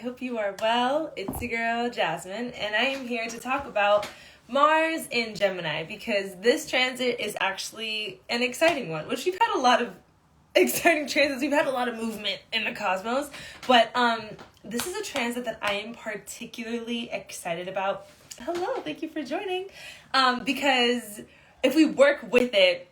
hope you are well. It's your girl, Jasmine, and I am here to talk about Mars in Gemini because this transit is actually an exciting one, which we've had a lot of exciting transits. We've had a lot of movement in the cosmos, but this is a transit that I am particularly excited about. Hello, thank you for joining. Because if we work with it,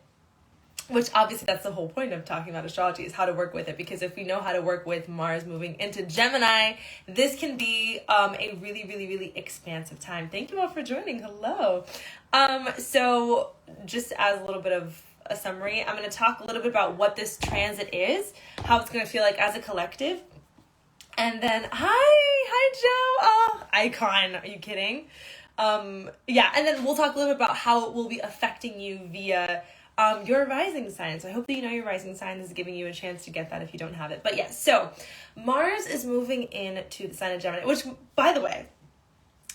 which obviously that's the whole point of talking about astrology, is how to work with it. Because if we know how to work with Mars moving into Gemini, this can be a really, really, really expansive time. Thank you all for joining. Hello. So just as a little bit of a summary, I'm going to talk a little bit about what this transit is, how it's going to feel like as a collective. And then, hi Joe. Oh, icon. Are you kidding? Yeah, and then we'll talk a little bit about how it will be affecting you via your rising sign. So I hope that you know your rising sign. This is giving you a chance to get that if you don't have it. But yeah, so Mars is moving into the sign of Gemini, which, by the way,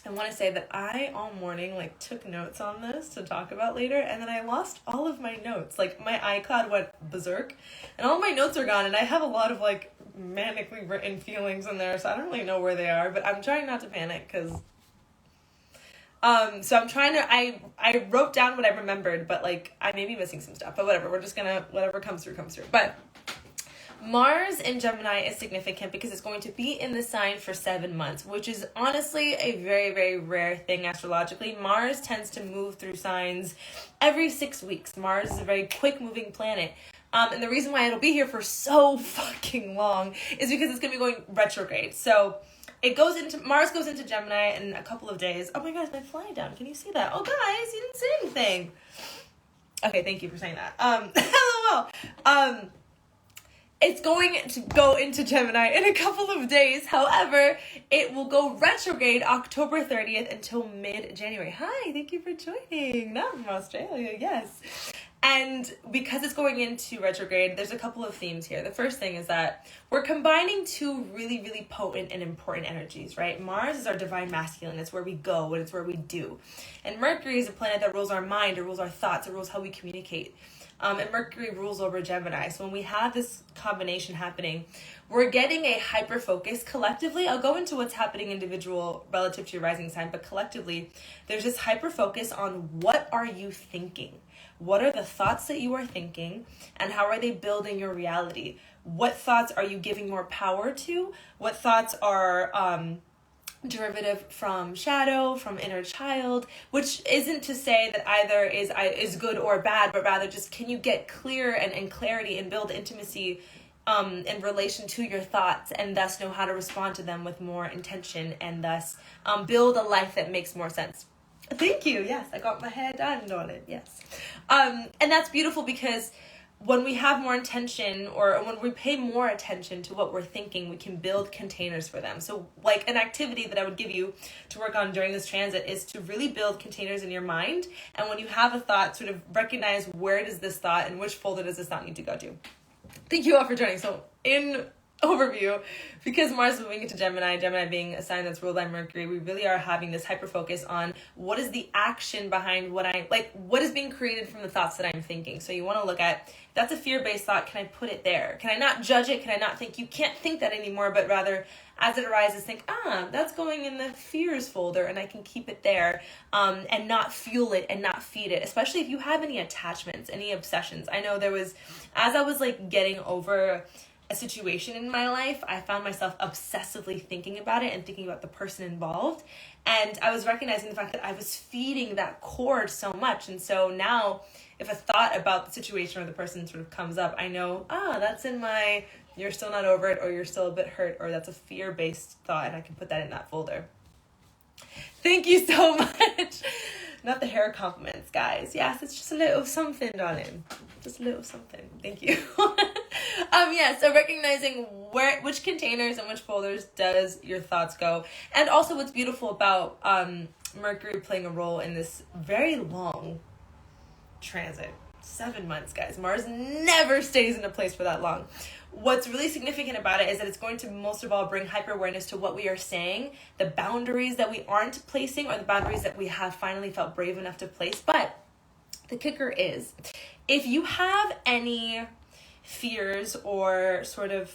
I want to say that I all morning took notes on this to talk about later, and then I lost all of my notes. My iCloud went berserk, and all my notes are gone, and I have a lot of manically written feelings in there, so I don't really know where they are, but I'm trying not to panic because so I'm trying to, I wrote down what I remembered, but I may be missing some stuff, but whatever, we're just gonna, whatever comes through. But Mars in Gemini is significant because it's going to be in the sign for 7 months, which is honestly a very, very rare thing astrologically. Mars tends to move through signs every 6 weeks. Mars is a very quick moving planet. And the reason why it'll be here for so fucking long is because it's gonna be going retrograde. So Mars goes into Gemini in a couple of days. Oh my God, my fly down. Can you see that? Oh guys, you didn't say anything. Okay, thank you for saying that. LOL. It's going to go into Gemini in a couple of days. However, it will go retrograde October 30th until mid-January. Hi, thank you for joining. Not from Australia, yes. And because it's going into retrograde, there's a couple of themes here. The first thing is that we're combining two really, really potent and important energies, right? Mars is our divine masculine. It's where we go and it's where we do. And Mercury is a planet that rules our mind, it rules our thoughts, it rules how we communicate. And Mercury rules over Gemini. So when we have this combination happening, we're getting a hyper focus collectively. I'll go into what's happening individual relative to your rising sign, but collectively, there's this hyper focus on what are you thinking? What are the thoughts that you are thinking, and how are they building your reality? What thoughts are you giving more power to? What thoughts are derivative from shadow, from inner child, which isn't to say that either is good or bad, but rather just can you get clear and clarity and build intimacy in relation to your thoughts, and thus know how to respond to them with more intention, and thus build a life that makes more sense. Thank you. Yes, I got my hair done on it. Yes. And that's beautiful because when we have more intention, or when we pay more attention to what we're thinking, we can build containers for them. So an activity that I would give you to work on during this transit is to really build containers in your mind. And when you have a thought, sort of recognize where does this thought and which folder does this thought need to go to. Thank you all for joining. So in overview, because Mars is moving into Gemini, Gemini being a sign that's ruled by Mercury, we really are having this hyper focus on what is the action behind what is being created from the thoughts that I'm thinking. So you want to look at, if that's a fear-based thought, can I put it there? Can I not judge it? Can I not think you can't think that anymore, but rather as it arises think, that's going in the fears folder, and I can keep it there, and not fuel it and not feed it, especially if you have any attachments, any obsessions. I know there was, as I was getting over a situation in my life, I found myself obsessively thinking about it and thinking about the person involved. And I was recognizing the fact that I was feeding that cord so much. And so now if a thought about the situation or the person sort of comes up, I know, that's in my, you're still not over it, or you're still a bit hurt, or that's a fear-based thought, and I can put that in that folder. Thank you so much. Not the hair compliments, guys. Yes, it's just a little something, darling. Just a little something. Thank you. So recognizing which containers and which folders does your thoughts go. And also what's beautiful about Mercury playing a role in this very long transit. 7 months, guys. Mars never stays in a place for that long. What's really significant about it is that it's going to most of all bring hyper-awareness to what we are saying, the boundaries that we aren't placing, or the boundaries that we have finally felt brave enough to place. But the kicker is, if you have any fears or sort of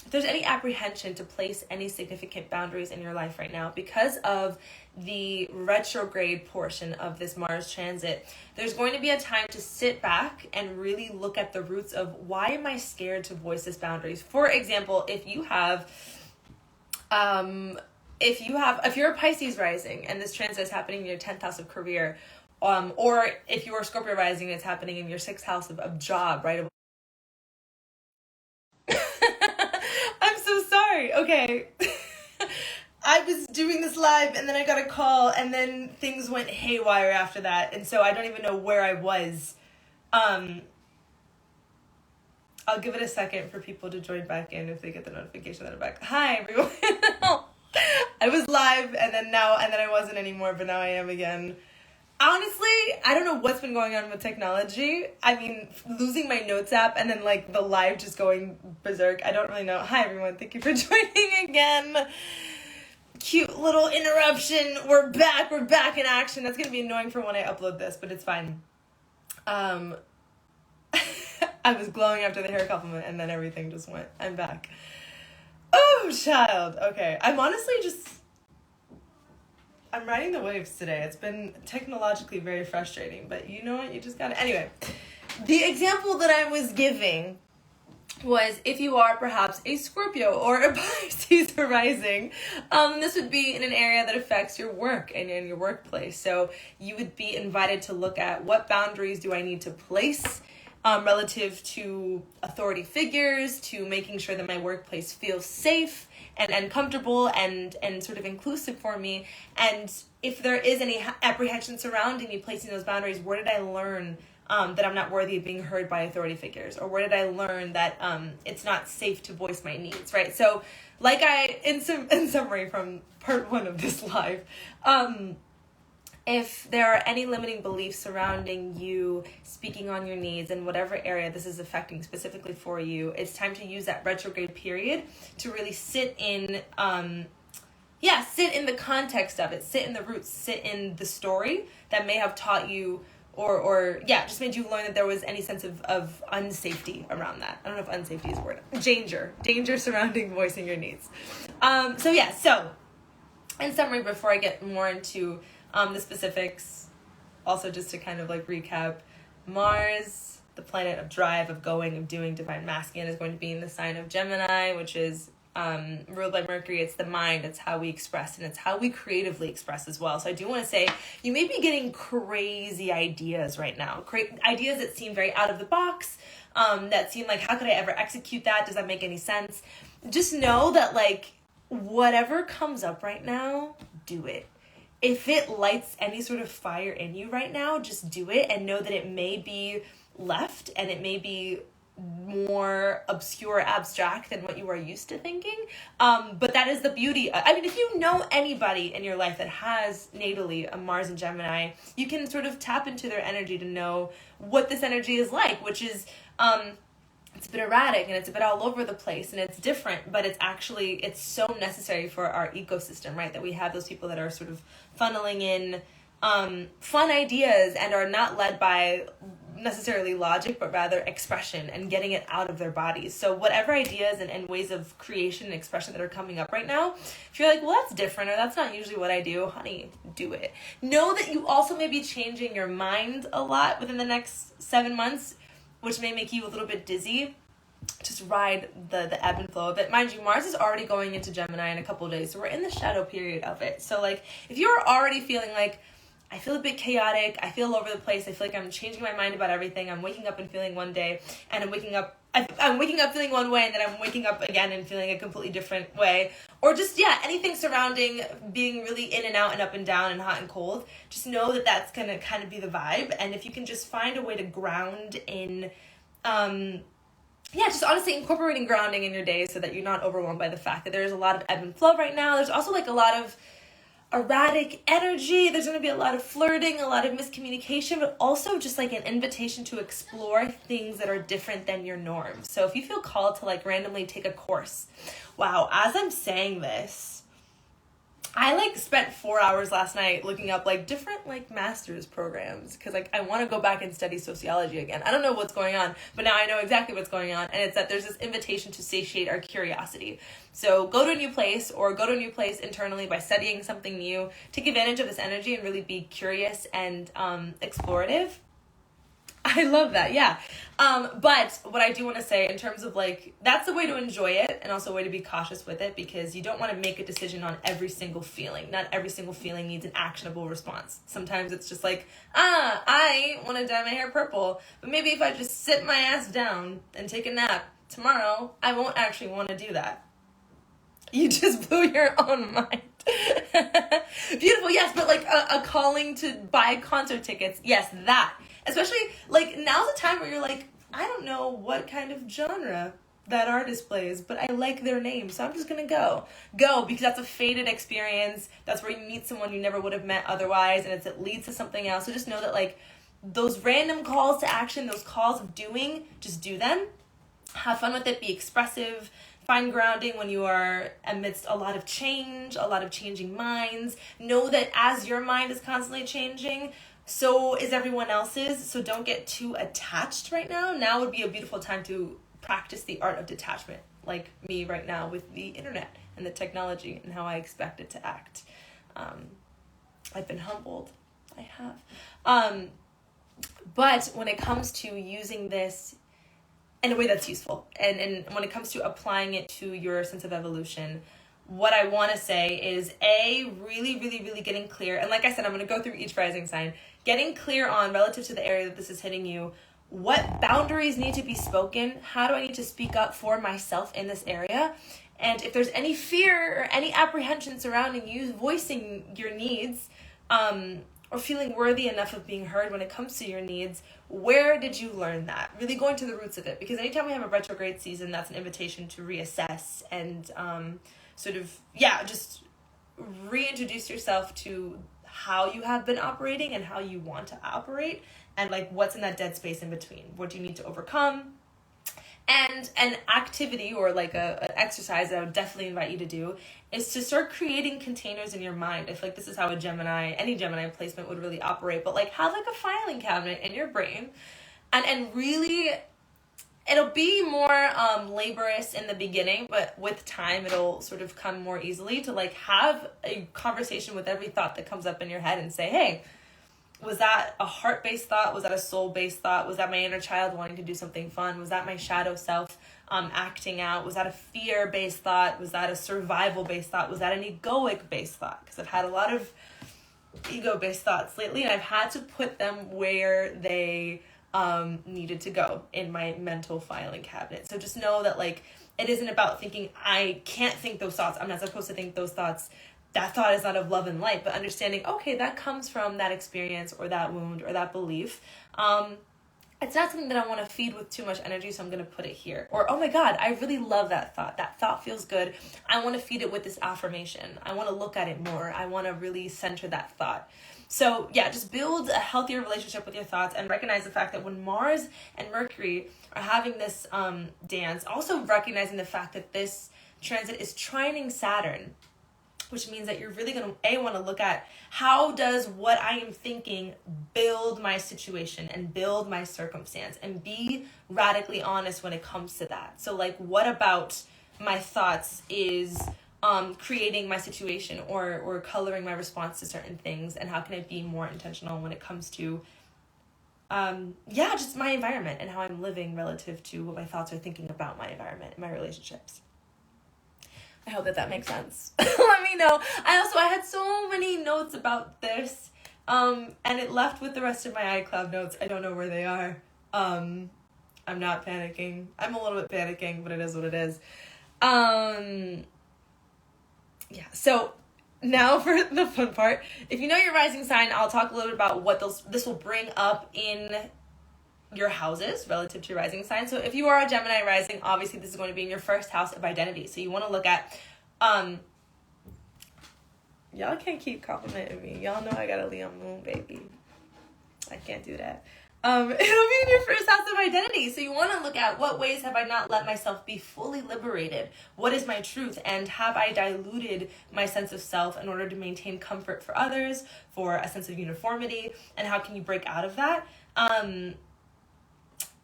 if there's any apprehension to place any significant boundaries in your life right now because of the retrograde portion of this Mars transit, there's going to be a time to sit back and really look at the roots of why am I scared to voice this boundaries. For example, if you're a Pisces rising and this transit is happening in your 10th house of career, or if you're a Scorpio rising and it's happening in your 6th house of job, right? I'm so sorry. Okay. I was doing this live and then I got a call and then things went haywire after that. And so I don't even know where I was. I'll give it a second for people to join back in if they get the notification that I'm back. Hi, everyone. I was live and then I wasn't anymore, but now I am again. Honestly, I don't know what's been going on with technology. I mean, losing my notes app and then like the live just going berserk. I don't really know. Hi, everyone. Thank you for joining again. Cute little interruption. We're back in action. That's gonna be annoying for when I upload this, but it's fine. I was glowing after the hair compliment and then everything just went. I'm back. Oh, child. Okay. I'm riding the waves today. It's been technologically very frustrating, but you know what? You just gotta. Anyway, the example that I was giving was if you are perhaps a Scorpio or a Pisces rising, this would be in an area that affects your work and in your workplace. So you would be invited to look at what boundaries do I need to place relative to authority figures, to making sure that my workplace feels safe and comfortable and sort of inclusive for me. And if there is any apprehension surrounding me placing those boundaries, where did I learn that I'm not worthy of being heard by authority figures? Or where did I learn that it's not safe to voice my needs, right? So like in summary from part 1 of this live, if there are any limiting beliefs surrounding you speaking on your needs in whatever area this is affecting specifically for you, it's time to use that retrograde period to really sit in the context of it, sit in the roots, sit in the story that may have taught you or just made you learn that there was any sense of unsafety around that. I don't know if unsafety is a word. Danger surrounding voicing your needs. So in summary, before I get more into the specifics, also just to kind of like recap, Mars, the planet of drive, of going, of doing, divine masculine, is going to be in the sign of Gemini, which is ruled by Mercury. It's the mind, it's how we express, and it's how we creatively express as well. So I do want to say, you may be getting crazy ideas right now, ideas that seem very out of the box, that seem like, how could I ever execute that? Does that make any sense? Just know that like, whatever comes up right now, do it. If it lights any sort of fire in you right now, just do it and know that it may be left and it may be more obscure, abstract than what you are used to thinking. But that is the beauty. I mean, if you know anybody in your life that has natally a Mars and Gemini, you can sort of tap into their energy to know what this energy is like, which is, it's a bit erratic and it's a bit all over the place and it's different, but it's so necessary for our ecosystem, right? That we have those people that are sort of funneling in fun ideas and are not led by necessarily logic, but rather expression and getting it out of their bodies. So whatever ideas and ways of creation and expression that are coming up right now, if you're like, well, that's different or that's not usually what I do, honey, do it. Know that you also may be changing your mind a lot within the next 7 months, which may make you a little bit dizzy. Just ride the ebb and flow of it. Mind you, Mars is already going into Gemini in a couple of days, so we're in the shadow period of it. So like, if you're already feeling like, I feel a bit chaotic, I feel all over the place, I feel like I'm changing my mind about everything, I'm waking up and feeling one day, and I'm waking up feeling one way, and then I'm waking up again and feeling a completely different way, or just, anything surrounding being really in and out and up and down and hot and cold, just know that that's going to kind of be the vibe. And if you can just find a way to ground in, just honestly incorporating grounding in your day so that you're not overwhelmed by the fact that there's a lot of ebb and flow right now. There's also like a lot of erratic energy. There's going to be a lot of flirting, a lot of miscommunication, but also just like an invitation to explore things that are different than your norm. So if you feel called to like randomly take a course, wow, as I'm saying this, I like spent 4 hours last night looking up like different like master's programs because like I want to go back and study sociology again. I don't know what's going on, but now I know exactly what's going on, and it's that there's this invitation to satiate our curiosity. So go to a new place or go to a new place internally by studying something new. Take advantage of this energy and really be curious and explorative. I love that, yeah. But what I do want to say in terms of like, that's the way to enjoy it and also a way to be cautious with it, because you don't want to make a decision on every single feeling. Not every single feeling needs an actionable response. Sometimes it's just like, I want to dye my hair purple, but maybe if I just sit my ass down and take a nap tomorrow, I won't actually want to do that. You just blew your own mind. Beautiful, yes, but like a calling to buy concert tickets, yes, that. Especially, like, now's the time where you're like, I don't know what kind of genre that artist plays, but I like their name, so I'm just gonna go. Go, because that's a faded experience. That's where you meet someone you never would have met otherwise, and it leads to something else. So just know that, like, those random calls to action, those calls of doing, just do them. Have fun with it, be expressive. Find grounding when you are amidst a lot of change, a lot of changing minds. Know that as your mind is constantly changing, so is everyone else's. So don't get too attached right now. Now would be a beautiful time to practice the art of detachment, like me right now with the internet and the technology and how I expect it to act. I've been humbled. I have. But when it comes to using this in a way that's useful, and when it comes to applying it to your sense of evolution, what I want to say is really, really, really getting clear. And like I said, I'm going to go through each rising sign, getting clear on, relative to the area that this is hitting you, what boundaries need to be spoken? How do I need to speak up for myself in this area? And if there's any fear or any apprehension surrounding you voicing your needs, or feeling worthy enough of being heard when it comes to your needs, where did you learn that? Really going to the roots of it. Because anytime we have a retrograde season, that's an invitation to reassess and just reintroduce yourself to how you have been operating and how you want to operate, and like what's in that dead space in between. What do you need to overcome? And an activity or like an exercise that I would definitely invite you to do is to start creating containers in your mind. I feel like this is how any Gemini placement would really operate, but like have like a filing cabinet in your brain, and really, it'll be more laborious in the beginning, but with time it'll sort of come more easily to like have a conversation with every thought that comes up in your head and say, hey, was that a heart-based thought? Was that a soul-based thought? Was that my inner child wanting to do something fun? Was that my shadow self acting out? Was that a fear-based thought? Was that a survival-based thought? Was that an egoic-based thought? Because I've had a lot of ego-based thoughts lately, and I've had to put them where they needed to go in my mental filing cabinet. So just know that like it isn't about thinking I can't think those thoughts. I'm not supposed to think those thoughts. That thought is not of love and light, but understanding, okay, that comes from that experience or that wound or that belief. It's not something that I want to feed with too much energy, so I'm going to put it here. Or, oh my God, I really love that thought. That thought feels good. I want to feed it with this affirmation. I want to look at it more. I want to really center that thought. So yeah, just build a healthier relationship with your thoughts and recognize the fact that when Mars and Mercury are having this dance, also recognizing the fact that this transit is trining Saturn, which means that you're really going to, want to look at how does what I am thinking build my situation and build my circumstance, and be radically honest when it comes to that. So like, what about my thoughts is creating my situation or coloring my response to certain things, and how can I be more intentional when it comes to just my environment and how I'm living relative to what my thoughts are thinking about my environment and my relationships. I hope that makes sense. Let me know. I had so many notes about this, and it left with the rest of my iCloud notes. I don't know where they are. I'm not panicking. I'm a little bit panicking, but it is what it is. So now for the fun part. If you know your rising sign, I'll talk a little bit about what this will bring up in your houses relative to your rising sign. So if you are a Gemini rising, obviously this is going to be in your first house of identity. So you want to look at, y'all can't keep complimenting me. Y'all know I got a Leo moon, baby. I can't do that. It'll be in your first house of identity. So you want to look at what ways have I not let myself be fully liberated? What is my truth? And have I diluted my sense of self in order to maintain comfort for others, for a sense of uniformity? And how can you break out of that?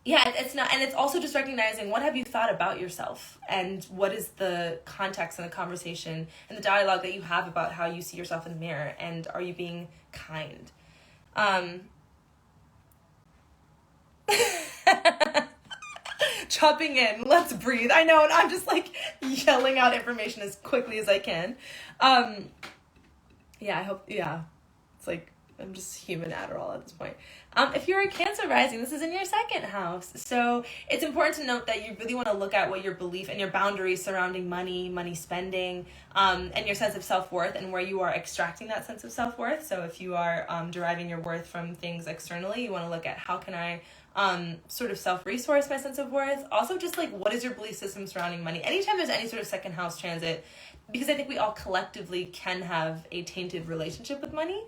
Yeah, it's not, and it's also just recognizing what have you thought about yourself and what is the context and the conversation and the dialogue that you have about how you see yourself in the mirror, and are you being kind? Chopping in, let's breathe. I know, and I'm just like yelling out information as quickly as I can. Yeah, I hope, yeah, it's like I'm just human Adderall at this point. If you're a Cancer rising, this is in your second house. So it's important to note that you really want to look at what your belief and your boundaries surrounding money spending, and your sense of self-worth and where you are extracting that sense of self-worth. So if you are deriving your worth from things externally, you want to look at how can I sort of self-resource my sense of worth. Also just like what is your belief system surrounding money? Anytime there's any sort of second house transit, because I think we all collectively can have a tainted relationship with money.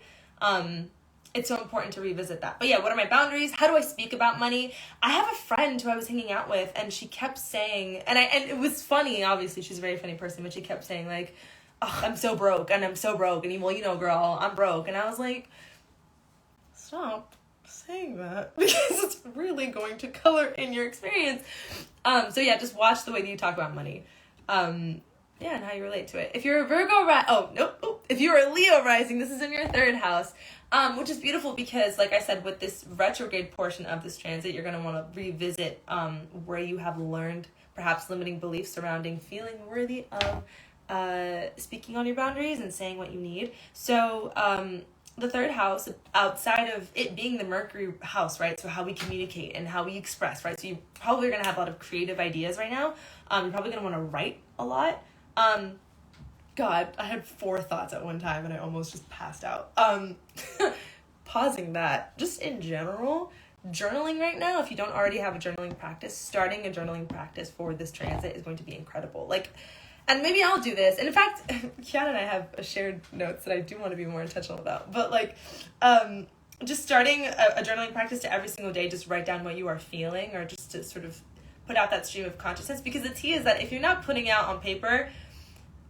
It's so important to revisit that. But yeah, what are my boundaries? How do I speak about money? I have a friend who I was hanging out with, and she kept saying, and it was funny, obviously she's a very funny person, but she kept saying like, oh, I'm so broke, and well, you know, girl, I'm broke. And I was like, stop saying that, because it's really going to color in your experience. So yeah, just watch the way that you talk about money. Yeah, and how you relate to it. If you're a Virgo if you're a Leo rising, this is in your third house, which is beautiful because, like I said, with this retrograde portion of this transit, you're going to want to revisit where you have learned perhaps limiting beliefs surrounding feeling worthy of speaking on your boundaries and saying what you need. So the third house, outside of it being the Mercury house, right? So how we communicate and how we express, right? So you probably are going to have a lot of creative ideas right now. You're probably going to want to write a lot. God, I had 4 thoughts at one time and I almost just passed out. Pausing that, just in general, journaling right now, if you don't already have a journaling practice, starting a journaling practice for this transit is going to be incredible. Like, and maybe I'll do this. And in fact, Kiana and I have shared notes that I do want to be more intentional about. But like, just starting a journaling practice to every single day, just write down what you are feeling, or just to sort of put out that stream of consciousness. Because the tea is that if you're not putting out on paper,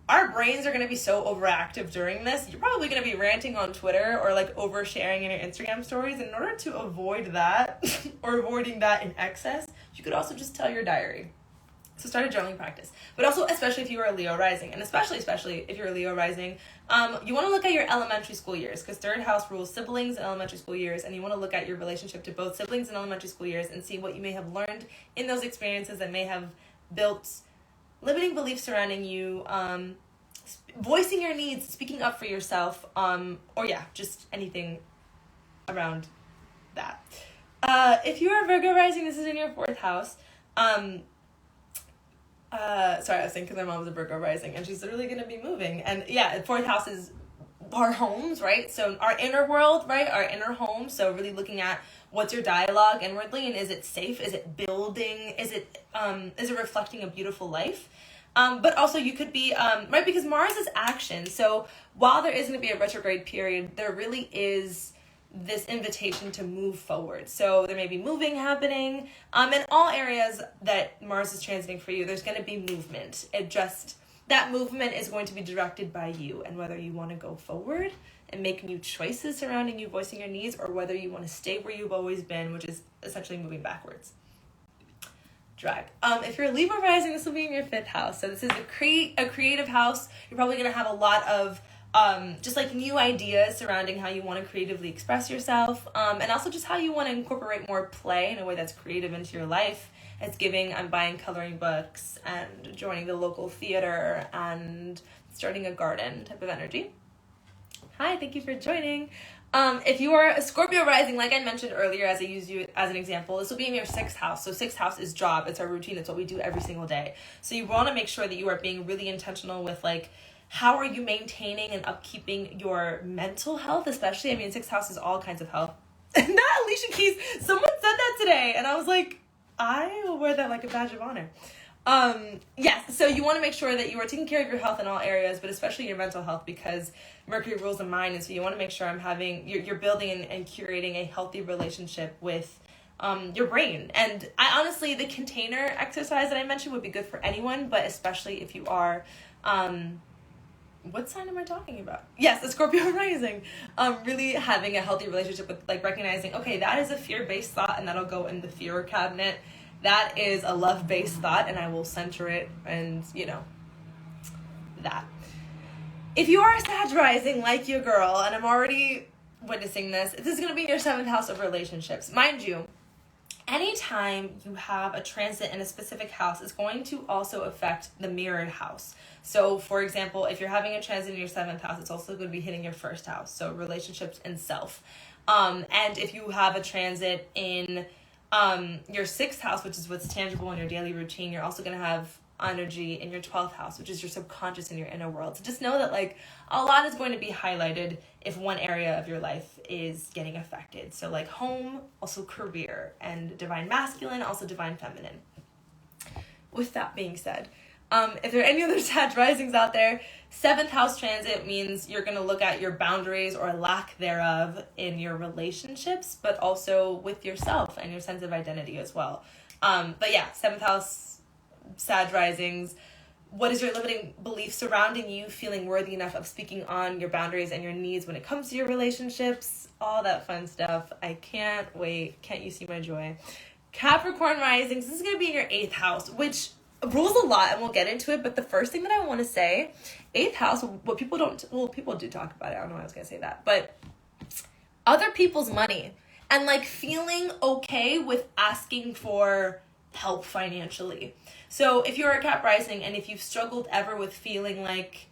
our brains are going to be so overactive during this. You're probably going to be ranting on Twitter or like oversharing in your Instagram stories. And in order to avoid that or avoiding that in excess, you could also just tell your diary. So start a journaling practice. But also, especially if you are a Leo rising, and especially if you're a Leo rising, you want to look at your elementary school years, because third house rules siblings and elementary school years, and you want to look at your relationship to both siblings and elementary school years and see what you may have learned in those experiences that may have built limiting beliefs surrounding you, voicing your needs, speaking up for yourself, or yeah, just anything around that. If you are Virgo rising, this is in your 4th house. Sorry, I was saying because my mom's a Virgo rising and she's literally going to be moving. And yeah, 4th house is our homes, right? So our inner world, right? Our inner home. So really looking at what's your dialogue inwardly, and is it safe? Is it building? Is it reflecting a beautiful life? But also you could be, right, because Mars is action. So while there is going to be a retrograde period, there really is this invitation to move forward. So there may be moving happening. In all areas that Mars is transiting for you, there's going to be movement. That movement is going to be directed by you, and whether you want to go forward and make new choices surrounding you voicing your needs, or whether you want to stay where you've always been, which is essentially moving backwards. Drag. If you're a Libra rising, this will be in your 5th house. So this is a creative house. You're probably going to have a lot of just like new ideas surrounding how you want to creatively express yourself, and also just how you want to incorporate more play in a way that's creative into your life. It's giving, I'm buying coloring books and joining the local theater and starting a garden type of energy. Hi, thank you for joining. If you are a Scorpio rising, like I mentioned earlier, as I use you as an example, this will be in your 6th house. So 6th house is job. It's our routine. It's what we do every single day. So you want to make sure that you are being really intentional with like, how are you maintaining and upkeeping your mental health, especially? I mean, 6th house is all kinds of health. And not Alicia Keys. Someone said that today. And I was like, I will wear that like a badge of honor. Yes, so you want to make sure that you are taking care of your health in all areas, but especially your mental health, because Mercury rules the mind. And so you want to make sure you're building and curating a healthy relationship with your brain. And I honestly, the container exercise that I mentioned would be good for anyone, but especially if you are, what sign am I talking about? Yes, the Scorpio Rising. Really having a healthy relationship with, like, recognizing, okay, that is a fear-based thought, and that'll go in the fear cabinet. That is a love-based thought, and I will center it, and, you know, that. If you are a Sag Rising, like your girl, and I'm already witnessing this is going to be in your 7th house of relationships. Mind you, anytime you have a transit in a specific house, it's going to also affect the mirrored house. So, for example, if you're having a transit in your 7th house, it's also going to be hitting your 1st house. So, relationships and self. And if you have a transit in your 6th house, which is what's tangible in your daily routine, you're also going to have energy in your 12th house, which is your subconscious and your inner world. So just know that, like, a lot is going to be highlighted if one area of your life is getting affected. So, like, home, also career, and divine masculine, also divine feminine. With that being said, if there are any other Sag Risings out there, 7th house transit means you're going to look at your boundaries or lack thereof in your relationships, but also with yourself and your sense of identity as well. But yeah, 7th house Sag Risings, what is your limiting belief surrounding you feeling worthy enough of speaking on your boundaries and your needs when it comes to your relationships? All that fun stuff. I can't wait. Can't you see my joy? Capricorn Risings, this is going to be in your 8th house, which rules a lot, and we'll get into it. But the first thing that I want to say, 8th house, what people don't, well, people do talk about it. I don't know why I was going to say that. But other people's money and, like, feeling okay with asking for help financially. So if you're a Cap Rising and if you've struggled ever with feeling like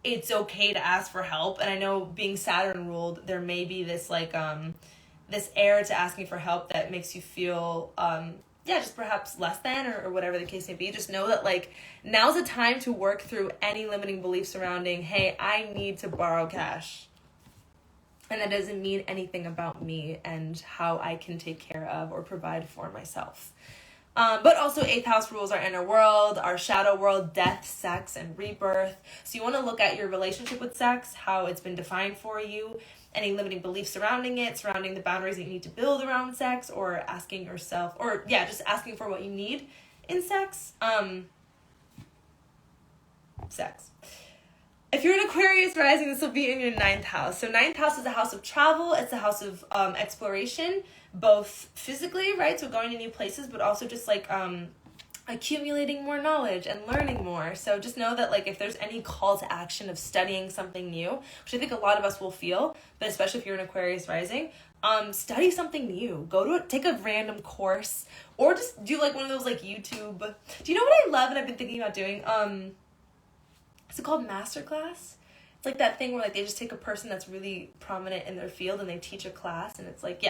it's okay to ask for help, and I know being Saturn ruled, there may be this, like, this air to asking for help that makes you feel, just perhaps less than, or whatever the case may be. Just know that, like, now's the time to work through any limiting beliefs surrounding, hey, I need to borrow cash. And that doesn't mean anything about me and how I can take care of or provide for myself. But also 8th house rules our inner world, our shadow world, death, sex, and rebirth. So you want to look at your relationship with sex, how it's been defined for you, any limiting beliefs surrounding it, surrounding the boundaries that you need to build around sex, or asking yourself, or just asking for what you need in sex. Sex. If you're an Aquarius rising, this will be in your 9th house. So 9th house is a house of travel. It's a house of exploration, both physically, right? So going to new places, but also just, like, accumulating more knowledge and learning more. So just know that, like, if there's any call to action of studying something new, which I think a lot of us will feel, but especially if you're an Aquarius rising, study something new. Take a random course, or just do, like, one of those, like, YouTube. Do you know what I love and I've been thinking about doing? Is it called masterclass? It's like that thing where, like, they just take a person that's really prominent in their field and they teach a class, and it's like,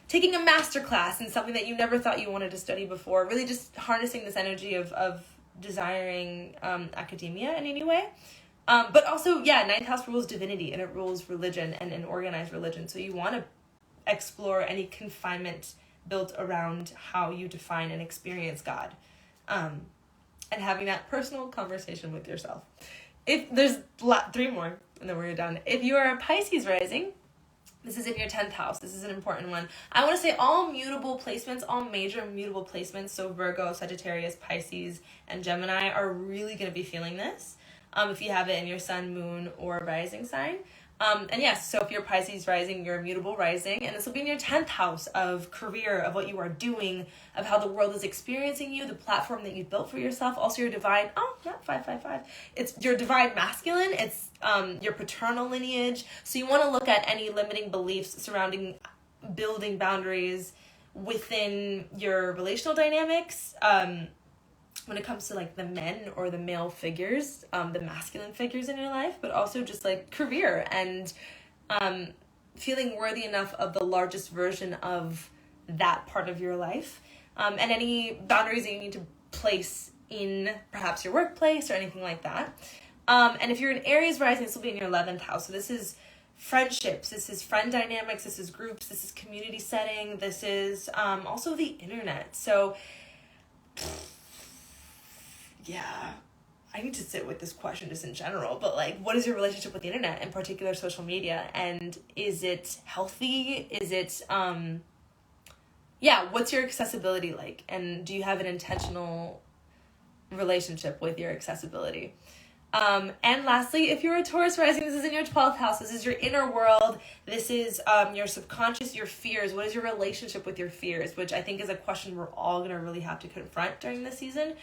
taking a master class in something that you never thought you wanted to study before, really just harnessing this energy of desiring academia in any way. But also, 9th house rules divinity, and it rules religion and an organized religion. So you want to explore any confinement built around how you define and experience God. And having that personal conversation with yourself. If there's 3 more, and then we're done. If you are a Pisces rising, this is in your 10th house. This is an important one. I want to say all mutable placements, all major mutable placements, so Virgo, Sagittarius, Pisces, and Gemini are really going to be feeling this. If you have it in your sun, moon, or rising sign. And yes, so if you're Pisces rising, you're a mutable rising, and this will be in your 10th house of career, of what you are doing, of how the world is experiencing you, the platform that you've built for yourself, also your divine, 555. It's your divine masculine, it's your paternal lineage. So you want to look at any limiting beliefs surrounding building boundaries within your relational dynamics, when it comes to, like, the men or the male figures, the masculine figures in your life, but also just, like, career and feeling worthy enough of the largest version of that part of your life, and any boundaries that you need to place in perhaps your workplace or anything like that. And if you're an Aries rising, this will be in your 11th house. So this is friendships, this is friend dynamics, this is groups, this is community setting, this is also the internet. So I need to sit with this question just in general, but, like, what is your relationship with the internet, in particular social media, and is it healthy? Is it what's your accessibility like? And do you have an intentional relationship with your accessibility? And lastly, if you're a Taurus rising, this is in your 12th house. This is your inner world. This is your subconscious, your fears. What is your relationship with your fears? Which I think is a question we're all going to really have to confront during this season,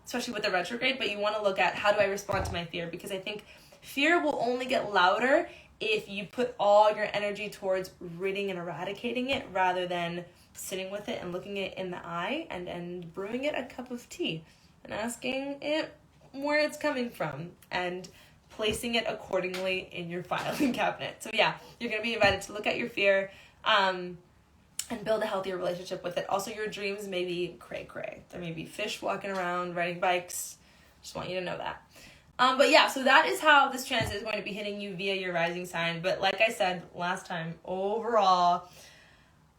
especially with the retrograde. But you want to look at, how do I respond to my fear? Because I think fear will only get louder if you put all your energy towards ridding and eradicating it, rather than sitting with it and looking it in the eye and brewing it a cup of tea and asking it where it's coming from and placing it accordingly in your filing cabinet. So yeah, you're going to be invited to look at your fear and build a healthier relationship with it. Also, your dreams may be cray-cray. There may be fish walking around, riding bikes. Just want you to know that. But yeah, so that is how this transit is going to be hitting you via your rising sign. But like I said last time, overall,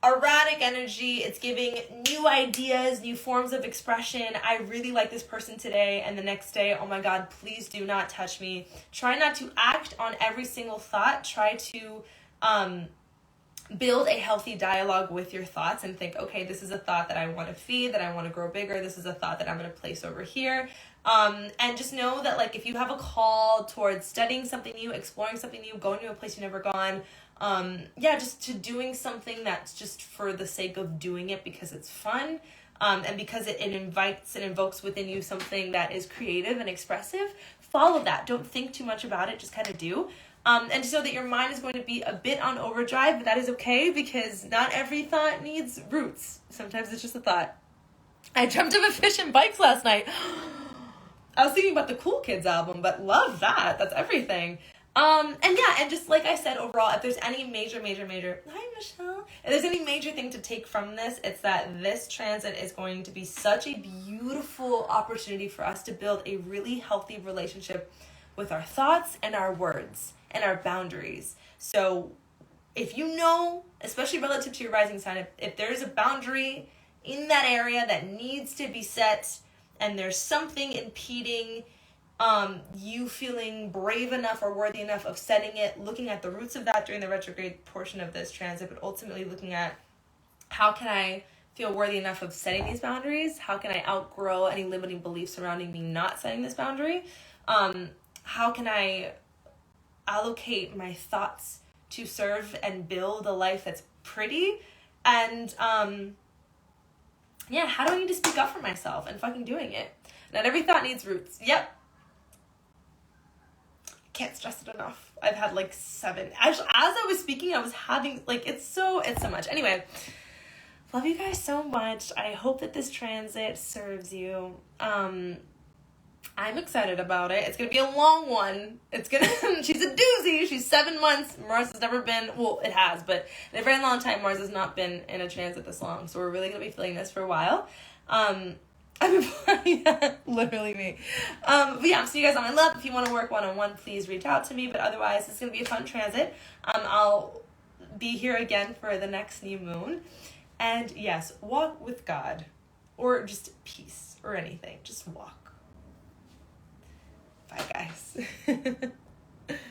erratic energy. It's giving new ideas, new forms of expression. I really like this person today, and the next day, oh my God, please do not touch me. Try not to act on every single thought. Try to build a healthy dialogue with your thoughts and think, okay, this is a thought that I want to feed, that I want to grow bigger. This is a thought that I'm going to place over here. And just know that, like, if you have a call towards studying something new, exploring something new, going to a place you've never gone, just to doing something that's just for the sake of doing it because it's fun, and because it invites and invokes within you something that is creative and expressive, follow that. Don't think too much about it, just kind of do. And just know that your mind is going to be a bit on overdrive, but that is okay, because not every thought needs roots. Sometimes it's just a thought. I dreamt of a fish and bikes last night. I was thinking about the Cool Kids album, but love that. That's everything. And just like I said, overall, if there's any major, hi Michelle, if there's any major thing to take from this, it's that this transit is going to be such a beautiful opportunity for us to build a really healthy relationship with our thoughts and our words and our boundaries. So if you know, especially relative to your rising sign, if there's a boundary in that area that needs to be set, and there's something impeding you feeling brave enough or worthy enough of setting it, looking at the roots of that during the retrograde portion of this transit, but ultimately looking at, how can I feel worthy enough of setting these boundaries? How can I outgrow any limiting beliefs surrounding me not setting this boundary? How can I allocate my thoughts to serve and build a life that's pretty? And how do I need to speak up for myself and fucking doing it? Not every thought needs roots. Yep. Can't stress it enough. I've had like 7. Actually, as I was speaking, I was having it's so much. Anyway, love you guys so much. I hope that this transit serves you. I'm excited about it. It's gonna be a long one. She's a doozy. She's 7 months. Mars has never been, well, it has, but in a very long time, Mars has not been in a transit this long. So we're really gonna be feeling this for a while. Literally me. But yeah, I'm seeing you guys on my love. If you want to work one-on-one, please reach out to me. But otherwise, it's going to be a fun transit. I'll be here again for the next new moon. And yes, walk with God. Or just peace or anything. Just walk. Bye, guys.